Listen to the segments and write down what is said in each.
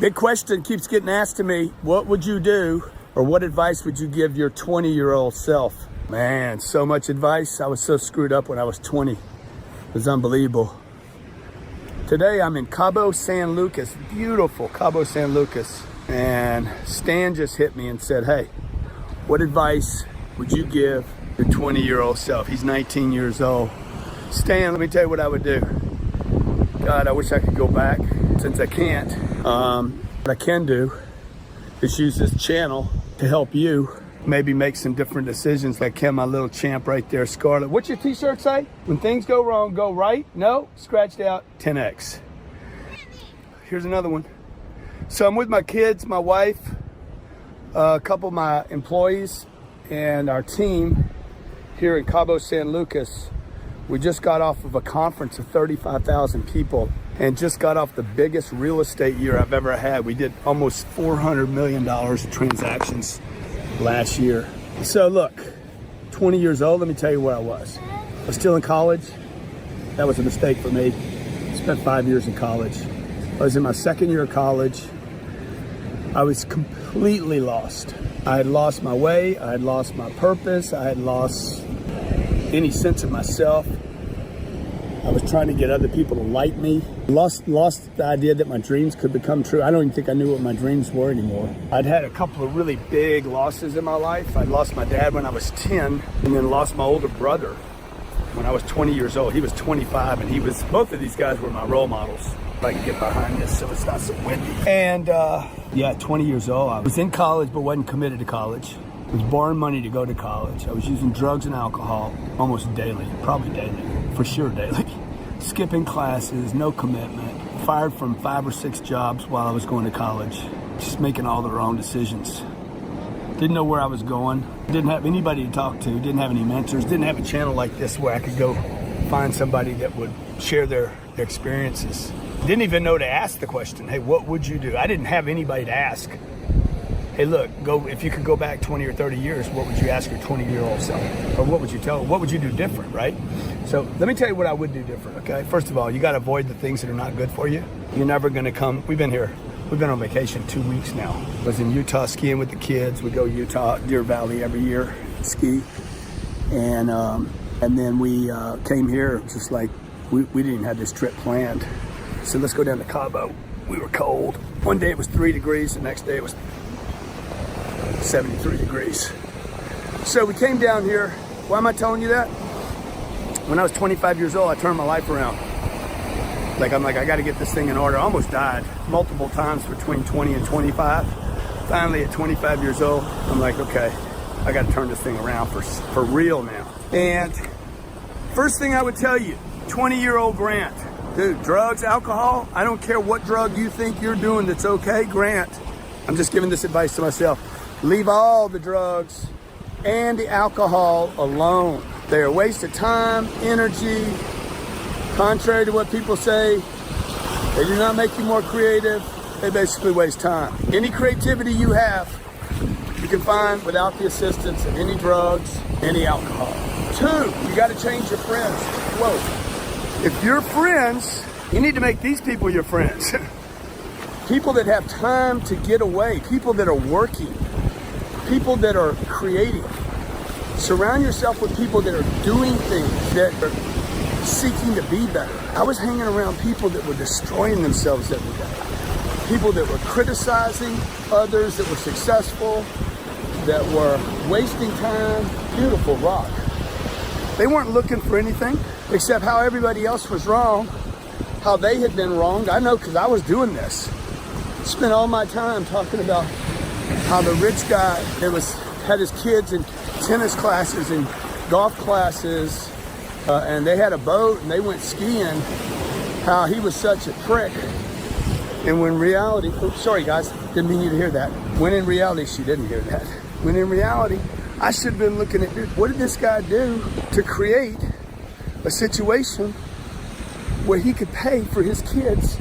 Big question keeps getting asked to me. What would you do, or what advice would you give your 20-year-old self? Man, so much advice. I was so screwed up when I was 20. It was unbelievable. Today I'm in Cabo San Lucas, beautiful Cabo San Lucas. And Stan just hit me and said, hey, what advice would you give your 20-year-old self? He's 19 years old. Stan, let me tell you what I would do. God, I wish I could go back, since I can't. What I can do is use this channel to help you maybe make some different decisions, like Kim, my little champ right there, Scarlett. What's your t-shirt say? When things go wrong, go right? No? Scratched out, 10X. Here's another one. So I'm with my kids, my wife, a couple of my employees, and our team here in Cabo San Lucas. We just got off of a conference of 35,000 people and just got off the biggest real estate year I've ever had. We did almost $400 million of transactions last year. So look, 20 years old, let me tell you where I was. I was still in college. That was a mistake for me. Spent 5 years in college. I was in my second year of college. I was completely lost. I had lost my way. I had lost my purpose. I had lost any sense of myself. I was trying to get other people to like me. Lost the idea that my dreams could become true. I don't even think I knew what my dreams were anymore. I'd had a couple of really big losses in my life. I'd lost my dad when I was 10, and then lost my older brother when I was 20 years old. He was 25, and both of these guys were my role models. If I can get behind this so it's not so windy. And yeah, 20 years old. I was in college but wasn't committed to college. I was borrowing money to go to college. I was using drugs and alcohol almost daily, probably daily, for sure daily. Skipping classes, no commitment. Fired from 5 or 6 jobs while I was going to college. Just making all the wrong decisions. Didn't know where I was going. Didn't have anybody to talk to. Didn't have any mentors. Didn't have a channel like this where I could go find somebody that would share their experiences. Didn't even know to ask the question, hey, what would you do? I didn't have anybody to ask. Hey, look, if you could go back 20 or 30 years, what would you ask your 20-year-old self? Or what would you tell? What would you do different, right? So let me tell you what I would do different, okay? First of all, you got to avoid the things that are not good for you. You're never going to come. We've been on vacation 2 weeks now. I was in Utah skiing with the kids. We go Utah, Deer Valley every year, ski. And then we came here just like, we didn't even have this trip planned. So let's go down to Cabo. We were cold. One day it was 3 degrees, the next day it was 73 degrees. So we came down here. Why am I telling you that? When I was 25 years old, I turned my life around. I'm like, I got to get this thing in order. I almost died multiple times between 20 and 25. Finally, at 25 years old, I'm like, okay, I got to turn this thing around for real now. And first thing I would tell you, 20-year-old Grant, dude, drugs, alcohol, I don't care what drug you think you're doing that's okay, Grant. I'm just giving this advice to myself. Leave all the drugs and the alcohol alone. They're a waste of time, energy. Contrary to what people say, they do not make you more creative. They basically waste time. Any creativity you have, you can find without the assistance of any drugs, any alcohol. 2, you got to change your friends. Whoa. If you're friends, you need to make these people your friends. People that have time to get away, people that are working, people that are creating. Surround yourself with people that are doing things, that are seeking to be better. I was hanging around people that were destroying themselves every day. People that were criticizing others that were successful, that were wasting time. Beautiful rock. They weren't looking for anything except how everybody else was wrong, how they had been wronged. I know because I was doing this. Spent all my time talking about how the rich guy that had his kids in tennis classes and golf classes, and they had a boat and they went skiing, how he was such a prick. And when reality, oops, sorry guys, didn't mean you to hear that. When in reality, she didn't hear that. When in reality, I should have been looking at, what did this guy do to create a situation where he could pay for his kids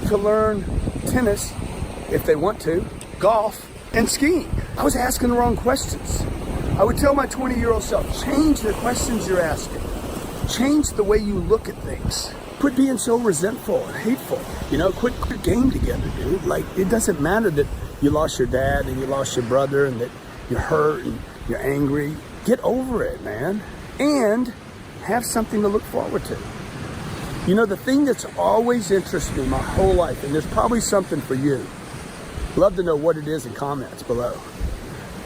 to learn tennis, if they want to, golf, and skiing? I was asking the wrong questions. I would tell my 20-year-old self, change the questions you're asking. Change the way you look at things. quit being so resentful and hateful. Quit your game together, dude. Like, it doesn't matter that you lost your dad and you lost your brother and that you're hurt and you're angry. Get over it, man. And have something to look forward to. The thing that's always interested me my whole life, and there's probably something for you. Love to know what it is in comments below.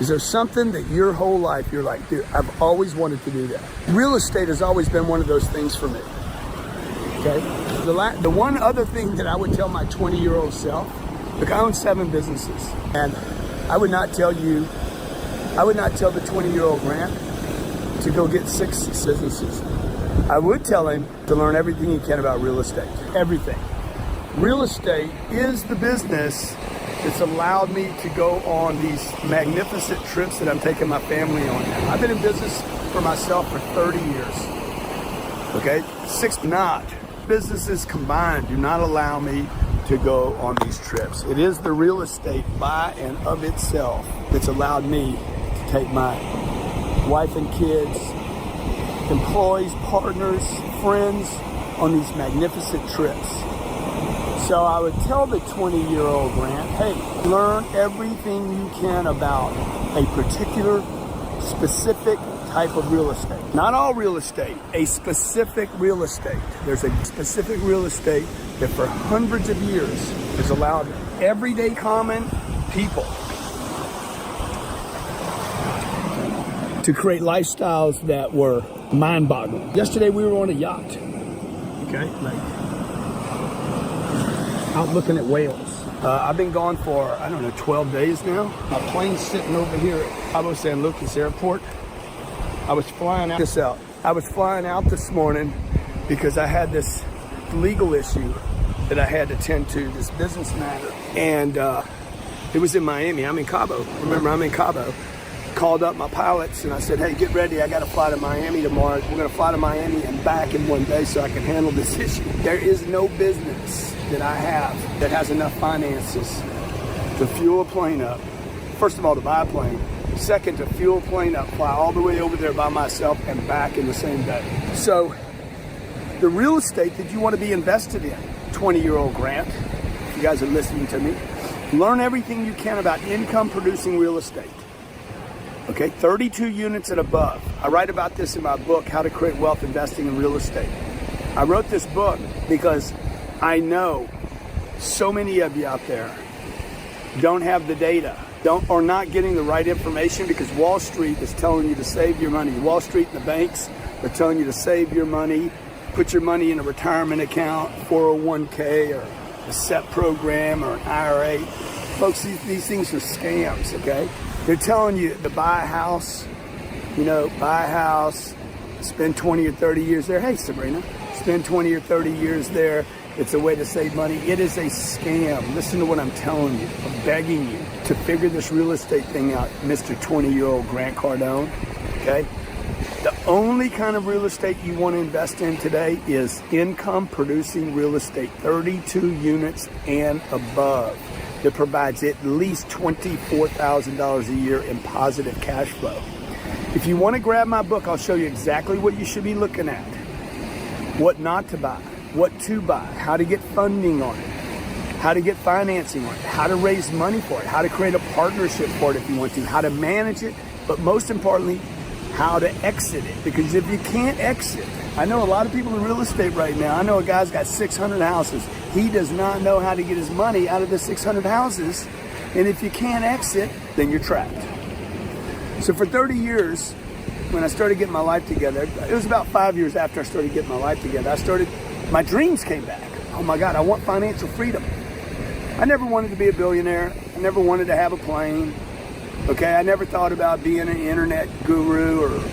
Is there something that your whole life you're like, dude, I've always wanted to do that? Real estate has always been one of those things for me. Okay? The one other thing that I would tell my 20-year-old self, look, I own 7 businesses. And I would not tell the 20-year-old Grant to go get 6 businesses. I would tell him to learn everything he can about real estate. Everything. Real estate is the business that's allowed me to go on these magnificent trips that I'm taking my family on now. I've been in business for myself for 30 years. Okay? 6 not. Businesses combined do not allow me to go on these trips. It is the real estate by and of itself that's allowed me to take my wife and kids, employees, partners, friends on these magnificent trips. So I would tell the 20-year-old Grant, hey, learn everything you can about a particular specific type of real estate. Not all real estate, a specific real estate. There's a specific real estate that for hundreds of years has allowed everyday common people to create lifestyles that were mind-boggling. Yesterday we were on a yacht, okay, out looking at whales. I've been gone for, 12 days now. My plane's sitting over here at Cabo San Lucas Airport. I was flying out this morning because I had this legal issue that I had to tend to, this business matter. And it was in Miami. I'm in Cabo. Remember, I'm in Cabo. Called up my pilots and I said, hey, get ready. I got to fly to Miami tomorrow. We're going to fly to Miami and back in one day so I can handle this issue. There is no business that I have that has enough finances to fuel a plane up. First of all, to buy a plane. Second, to fuel a plane up, fly all the way over there by myself and back in the same day. So the real estate that you want to be invested in, 20-year-old Grant, if you guys are listening to me, learn everything you can about income producing real estate. Okay, 32 units and above. I write about this in my book, How to Create Wealth Investing in Real Estate. I wrote this book because I know so many of you out there don't have the data, or not getting the right information because Wall Street is telling you to save your money. Wall Street and the banks are telling you to save your money, put your money in a retirement account, 401k, or a SEP program, or an IRA. Folks, these things are scams, okay? They're telling you to buy a house, spend 20 or 30 years there. Hey, Sabrina, spend 20 or 30 years there. It's a way to save money. It is a scam. Listen to what I'm telling you. I'm begging you to figure this real estate thing out, Mr. 20-year-old Grant Cardone, okay? The only kind of real estate you want to invest in today is income-producing real estate, 32 units and above, that provides at least $24,000 a year in positive cash flow. If you want to grab my book, I'll show you exactly what you should be looking at, what not to buy, what to buy, how to get funding on it, how to get financing on it, how to raise money for it, how to create a partnership for it if you want to, how to manage it, but most importantly, how to exit it. Because if you can't exit, I know a lot of people in real estate right now. I know a guy's got 600 houses. He does not know how to get his money out of the 600 houses. And if you can't exit, then you're trapped. So for 30 years, when I started getting my life together, it was about 5 years after I started getting my life together, my dreams came back. Oh my God, I want financial freedom. I never wanted to be a billionaire. I never wanted to have a plane. Okay, I never thought about being an internet guru or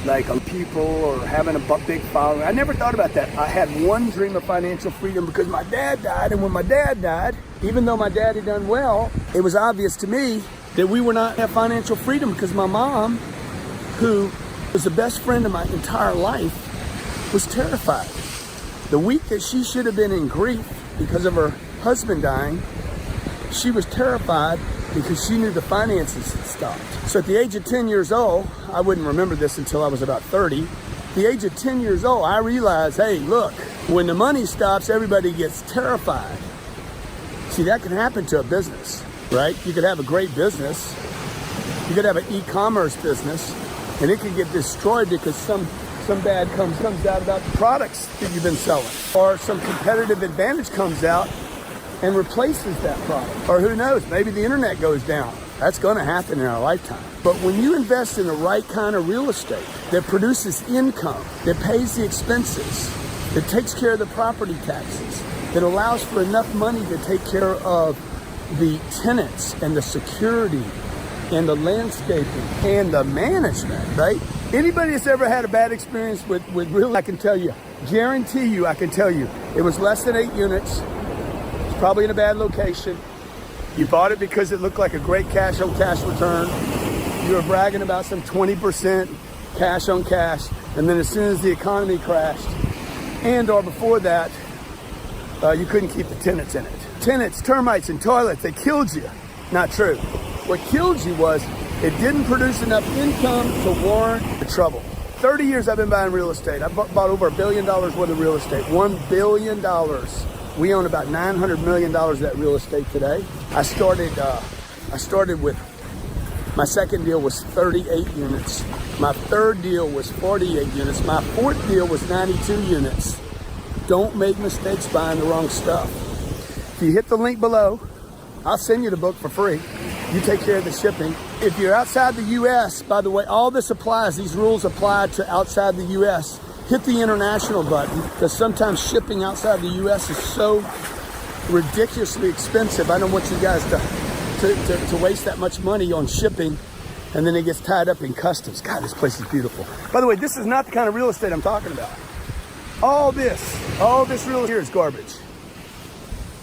like a people or having a big following. I never thought about that. I had one dream of financial freedom because my dad died. And when my dad died, even though my dad had done well, it was obvious to me that we were not have financial freedom because my mom, who was the best friend of my entire life, was terrified. The week that she should have been in grief because of her husband dying, she was terrified because she knew the finances had stopped. So at the age of 10 years old, I wouldn't remember this until I was about 30, the age of 10 years old, I realized, hey, look, when the money stops, everybody gets terrified. See, that can happen to a business, right? You could have a great business. You could have an e-commerce business, and it could get destroyed because some bad comes out about the products that you've been selling, or some competitive advantage comes out and replaces that product. Or who knows, maybe the internet goes down. That's going to happen in our lifetime. But when you invest in the right kind of real estate that produces income, that pays the expenses, that takes care of the property taxes, that allows for enough money to take care of the tenants and the security and the landscaping and the management, right? Anybody that's ever had a bad experience with real, I can tell you, guarantee you, I can tell you, it was less than 8 units. It's probably in a bad location. You bought it because it looked like a great cash on cash return. You were bragging about some 20% cash on cash. And then as soon as the economy crashed, and or before that, you couldn't keep the tenants in it. Tenants, termites, and toilets, they killed you. Not true. What killed you was it didn't produce enough income to warrant the trouble. 30 years I've been buying real estate. I bought over $1 billion worth of real estate. $1 billion. We own about $900 million of that real estate today. I started with, my second deal was 38 units. My third deal was 48 units. My fourth deal was 92 units. Don't make mistakes buying the wrong stuff. If you hit the link below, I'll send you the book for free. You take care of the shipping. If you're outside the U.S., by the way, all this applies. These rules apply to outside the U.S. Hit the international button, because sometimes shipping outside the U.S. is so ridiculously expensive. I don't want you guys to waste that much money on shipping, and then it gets tied up in customs. God, this place is beautiful. By the way, this is not the kind of real estate I'm talking about. All this real estate here is garbage.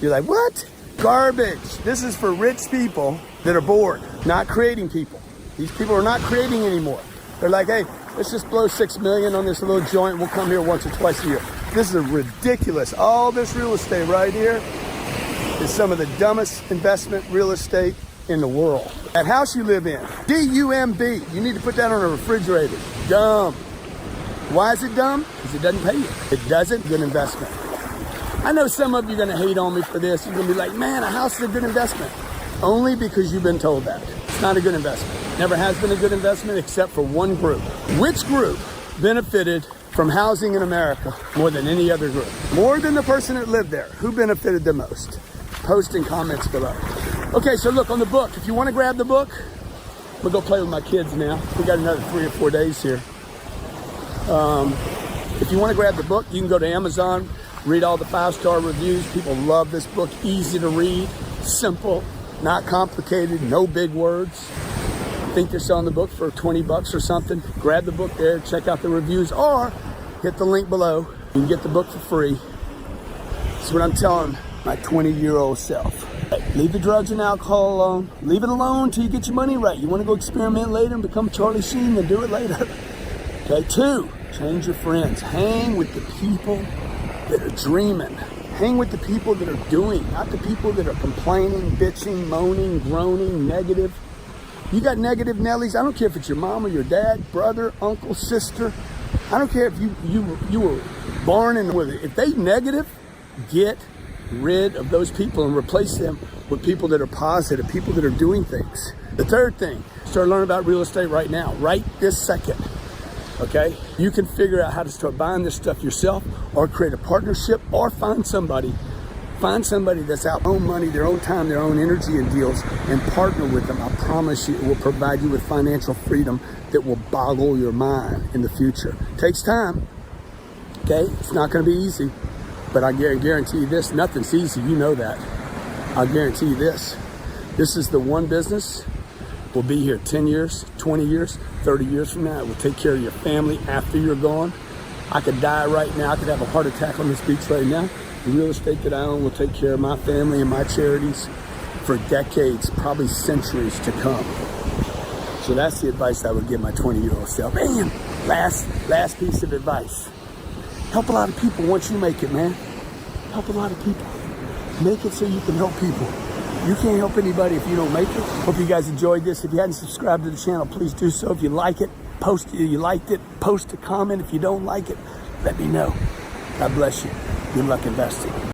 You're like, what? Garbage. This is for rich people that are bored, not creating people. These people are not creating anymore. They're like, hey, let's just blow $6 million on this little joint. We'll come here once or twice a year. This is ridiculous. All this real estate right here is some of the dumbest investment real estate in the world. That house you live in, D-U-M-B. You need to put that on a refrigerator. Dumb. Why is it dumb? Because it doesn't pay you. It doesn't. Good investment. I know some of you are going to hate on me for this. You're going to be like, man, a house is a good investment. Only because you've been told that. It's not a good investment. Never has been a good investment except for one group. Which group benefited from housing in America more than any other group? More than the person that lived there. Who benefited the most? Post in comments below. Okay, so look, on the book, if you want to grab the book, I'm going to go play with my kids now. We got another 3 or 4 days here. If you want to grab the book, you can go to Amazon, read all the 5-star reviews. People love this book. Easy to read, simple, not complicated, no big words. I think they're selling the book for $20 or something. Grab the book there, check out the reviews, or hit the link below. You can get the book for free. That's what I'm telling my 20-year-old self. Leave the drugs and alcohol alone. Leave it alone until you get your money right. You want to go experiment later and become Charlie Sheen, then do it later. Okay, 2, change your friends. Hang with the people that are dreaming. Hang with the people that are doing, not the people that are complaining, bitching, moaning, groaning, negative. You got negative Nellies. I don't care if it's your mom or your dad, brother, uncle, sister. I don't care if you were born in with it. If they negative, get rid of those people and replace them with people that are positive, people that are doing things. The third thing, start learning about real estate right now, right this second. Okay? You can figure out how to start buying this stuff yourself, or create a partnership, or find somebody that's out their own money, their own time, their own energy and deals, and partner with them. I promise you, it will provide you with financial freedom that will boggle your mind in the future. Takes time. Okay? It's not going to be easy, but I guarantee you this, nothing's easy. You know that. I'll guarantee you this. This is the one business. We'll be here 10 years, 20 years, 30 years from now. It will take care of your family after you're gone. I could die right now. I could have a heart attack on this beach right now. The real estate that I own will take care of my family and my charities for decades, probably centuries to come. So that's the advice I would give my 20-year-old self. Man, last piece of advice. Help a lot of people once you make it, man. Help a lot of people. Make it so you can help people. You can't help anybody if you don't make it. Hope you guys enjoyed this. If you hadn't subscribed to the channel, please do so. If you like it, Post you liked it. Post a comment if you don't like it. Let me know. God bless you. Good luck investing.